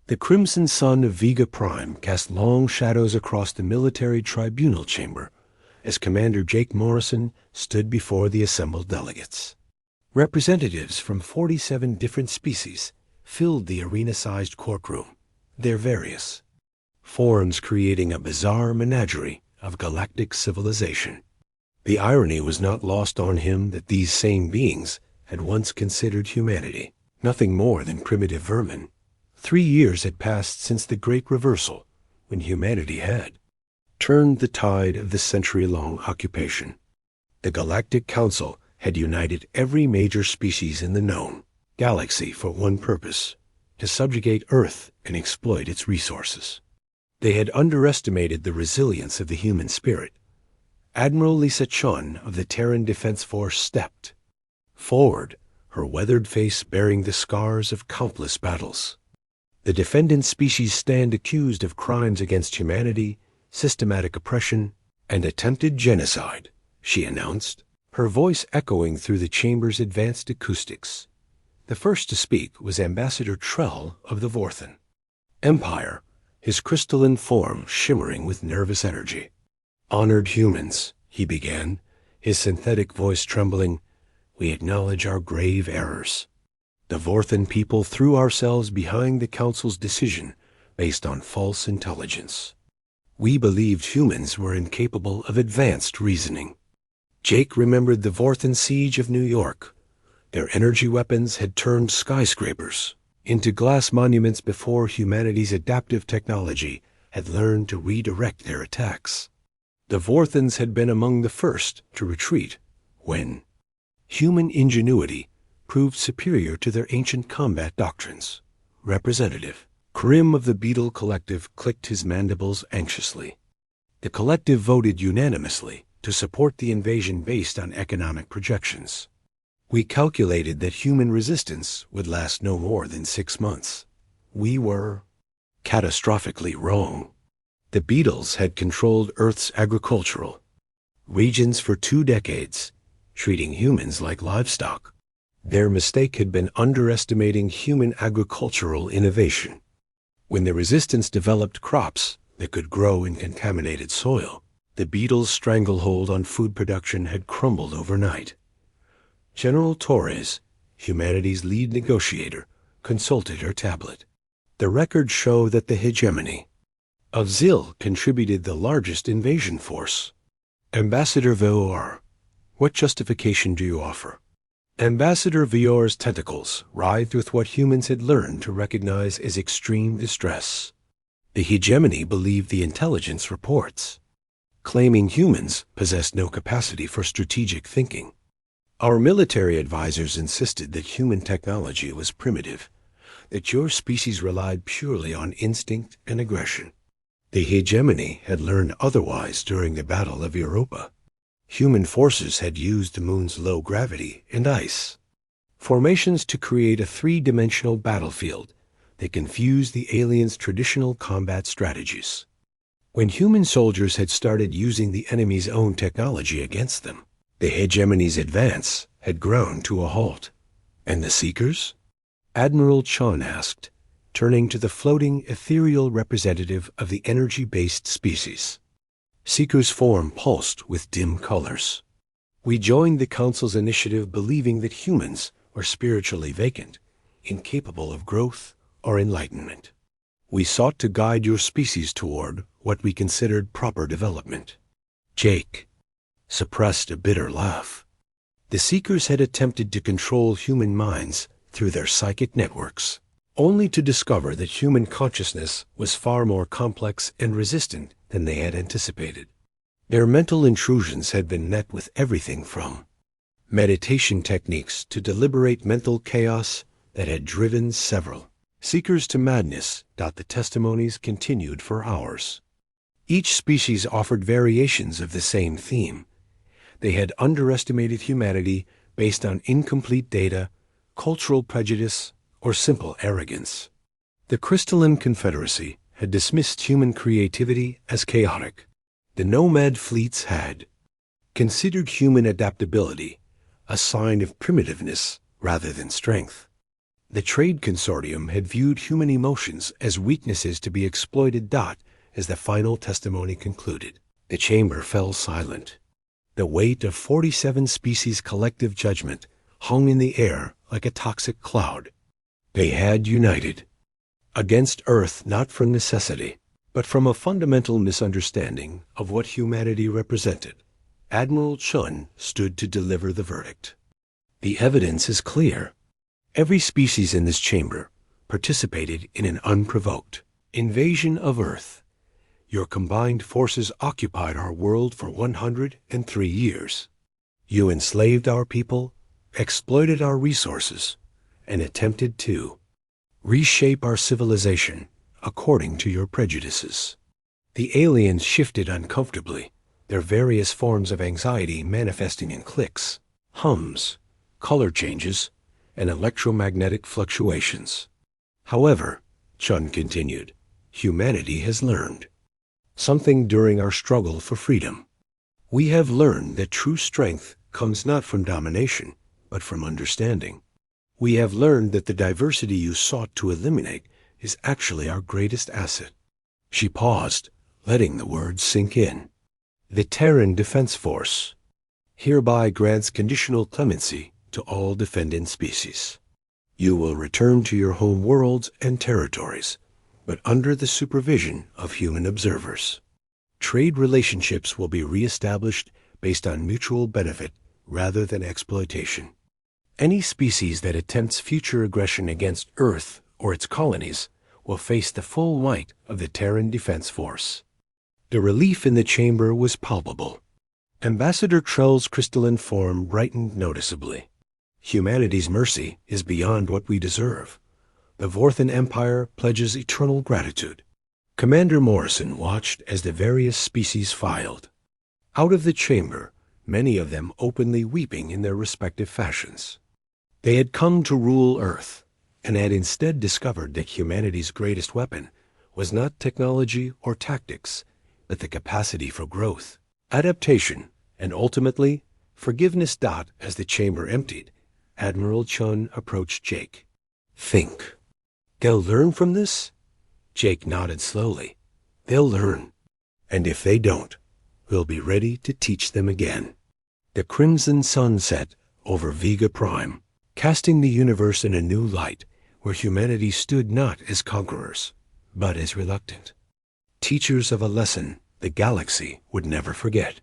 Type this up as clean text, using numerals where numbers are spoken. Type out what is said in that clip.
The crimson sun of Vega Prime cast long shadows across the military tribunal chamber as Commander Jake Morrison stood before the assembled delegates. Representatives from 47 different species filled the arena-sized courtroom, their various forms creating a bizarre menagerie of galactic civilization. The irony was not lost on him that these same beings had once considered humanity nothing more than primitive vermin. 3 years had passed since the Great Reversal, when humanity had turned the tide of the century-long occupation. The Galactic Council had united every major species in the known galaxy for one purpose: to subjugate Earth and exploit its resources. They had underestimated the resilience of the human spirit. Admiral Lisa Chun of the Terran Defense Force stepped forward, her weathered face bearing the scars of countless battles. The defendant species stand accused of crimes against humanity, systematic oppression, and attempted genocide, she announced, her voice echoing through the chamber's advanced acoustics. The first to speak was Ambassador Trell of the Vorthan Empire, his crystalline form shimmering with nervous energy. "Honored humans," he began, his synthetic voice trembling, "we acknowledge our grave errors. The Vorthan people threw ourselves behind the Council's decision based on false intelligence. We believed humans were incapable of advanced reasoning." Jake remembered the Vorthan siege of New York. Their energy weapons had turned skyscrapers into glass monuments before humanity's adaptive technology had learned to redirect their attacks. The Vorthans had been among the first to retreat when human ingenuity proved superior to their ancient combat doctrines. Representative Krim of the Beetle Collective clicked his mandibles anxiously. The collective voted unanimously to support the invasion based on economic projections. "We calculated that human resistance would last no more than 6 months. We were catastrophically wrong. The Beetles had controlled Earth's agricultural regions for 2 decades, treating humans like livestock. Their mistake had been underestimating human agricultural innovation. When the resistance developed crops that could grow in contaminated soil, the Beetles' stranglehold on food production had crumbled overnight." General Torres, humanity's lead negotiator, consulted her tablet. The records show that the hegemony of Zil contributed the largest invasion force. "Ambassador Vior, what justification do you offer?" Ambassador Vior's tentacles writhed with what humans had learned to recognize as extreme distress. The hegemony believed the intelligence reports, claiming humans possessed no capacity for strategic thinking. "Our military advisors insisted that human technology was primitive, that your species relied purely on instinct and aggression. The hegemony had learned otherwise during the Battle of Europa. Human forces had used the moon's low gravity and ice formations to create a 3-dimensional battlefield that confused the aliens' traditional combat strategies. When human soldiers had started using the enemy's own technology against them, the hegemony's advance had ground to a halt." "And the Seekers?" Admiral Chun asked, turning to the floating, ethereal representative of the energy-based species. Seeker's form pulsed with dim colors. "We joined the Council's initiative believing that humans were spiritually vacant, incapable of growth or enlightenment. We sought to guide your species toward what we considered proper development." Jake suppressed a bitter laugh. The Seekers had attempted to control human minds through their psychic networks, only to discover that human consciousness was far more complex and resistant than they had anticipated. Their mental intrusions had been met with everything from meditation techniques to deliberate mental chaos that had driven several Seekers to madness. The testimonies continued for hours. Each species offered variations of the same theme. They had underestimated humanity based on incomplete data, cultural prejudice, or simple arrogance. The Crystalline Confederacy had dismissed human creativity as chaotic. The nomad fleets had considered human adaptability a sign of primitiveness rather than strength. The Trade Consortium had viewed human emotions as weaknesses to be exploited. As the final testimony concluded, the chamber fell silent. The weight of 47 species' collective judgment hung in the air like a toxic cloud. They had united against Earth, not from necessity, but from a fundamental misunderstanding of what humanity represented. Admiral Chun stood to deliver the verdict. The evidence is clear. Every species in this chamber participated in an unprovoked invasion of Earth. Your combined forces occupied our world for 103 years. You enslaved our people, exploited our resources, and attempted to reshape our civilization according to your prejudices. The aliens shifted uncomfortably, their various forms of anxiety manifesting in clicks, hums, color changes, and electromagnetic fluctuations. However, Chun continued, humanity has learned something during our struggle for freedom. We have learned that true strength comes not from domination, but from understanding. We have learned that the diversity you sought to eliminate is actually our greatest asset. She paused, letting the words sink in. The Terran Defense Force hereby grants conditional clemency to all defendant species. You will return to your home worlds and territories, but under the supervision of human observers. Trade relationships will be reestablished based on mutual benefit rather than exploitation. Any species that attempts future aggression against Earth or its colonies will face the full might of the Terran Defense Force. The relief in the chamber was palpable. Ambassador Trell's crystalline form brightened noticeably. Humanity's mercy is beyond what we deserve. The Vorthan Empire pledges eternal gratitude. Commander Morrison watched as the various species filed out of the chamber, many of them openly weeping in their respective fashions. They had come to rule Earth, and had instead discovered that humanity's greatest weapon was not technology or tactics, but the capacity for growth, adaptation, and ultimately forgiveness. As the chamber emptied, Admiral Chun approached Jake. Think. They'll learn from this? Jake nodded slowly. They'll learn. And if they don't, we'll be ready to teach them again. The crimson sun set over Vega Prime, casting the universe in a new light where humanity stood not as conquerors, but as reluctant teachers of a lesson the galaxy would never forget.